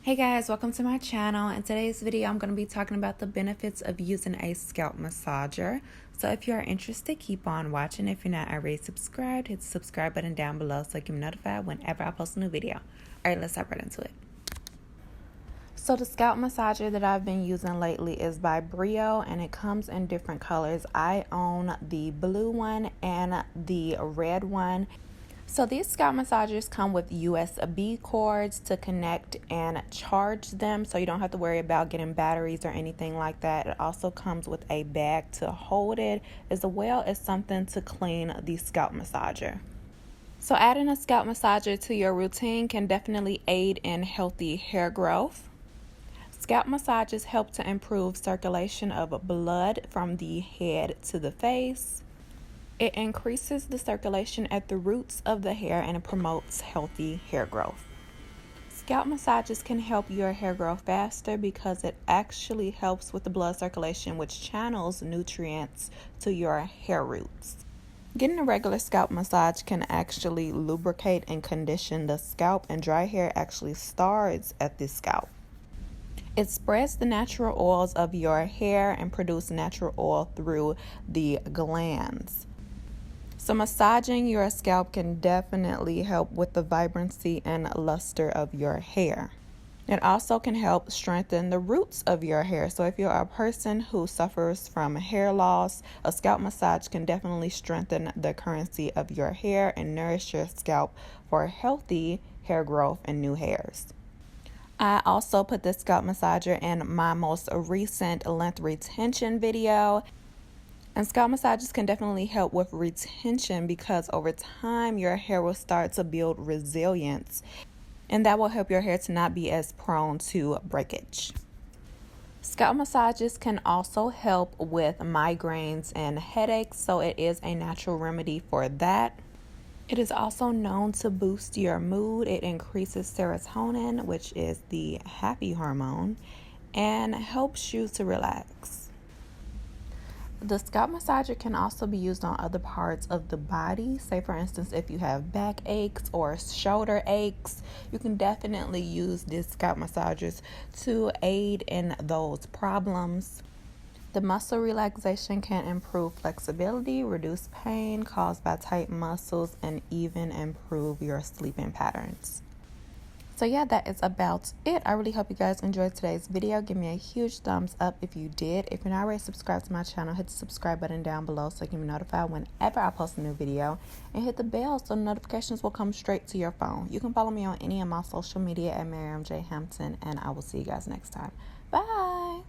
Hey guys, welcome to my channel. In today's video, I'm going to be talking about the benefits of using a scalp massager. So if you are interested, keep on watching. If you're not already subscribed, hit the subscribe button down below so you can be notified whenever I post a new video. Alright, let's hop right into it. So the scalp massager that I've been using lately is by Brio, and it comes in different colors. I own the blue one and the red one. So these scalp massagers come with USB cords to connect and charge them, so you don't have to worry about getting batteries or anything like that. It also comes with a bag to hold it, as well as something to clean the scalp massager. So adding a scalp massager to your routine can definitely aid in healthy hair growth. Scalp massages help to improve circulation of blood from the head to the face. It increases the circulation at the roots of the hair and it promotes healthy hair growth. Scalp massages can help your hair grow faster because it actually helps with the blood circulation, which channels nutrients to your hair roots. Getting a regular scalp massage can actually lubricate and condition the scalp, and dry hair actually starts at the scalp. It spreads the natural oils of your hair and produces natural oil through the glands. So massaging your scalp can definitely help with the vibrancy and luster of your hair. It also can help strengthen the roots of your hair. So if you're a person who suffers from hair loss, a scalp massage can definitely strengthen the currency of your hair and nourish your scalp for healthy hair growth and new hairs. I also put the scalp massager in my most recent length retention video. And scalp massages can definitely help with retention because over time your hair will start to build resilience, and that will help your hair to not be as prone to breakage. Scalp massages can also help with migraines and headaches, so it is a natural remedy for that. It is also known to boost your mood. It increases serotonin, which is the happy hormone, and helps you to relax. The scalp massager can also be used on other parts of the body. Say for instance, if you have back aches or shoulder aches, you can definitely use these scalp massagers to aid in those problems. The muscle relaxation can improve flexibility, reduce pain caused by tight muscles, and even improve your sleeping patterns. So yeah, that is about it. I really hope you guys enjoyed today's video. Give me a huge thumbs up if you did. If you're not already subscribed to my channel, hit the subscribe button down below so you can be notified whenever I post a new video. And hit the bell so notifications will come straight to your phone. You can follow me on any of my social media at Miriam J. Hampton, and I will see you guys next time. Bye!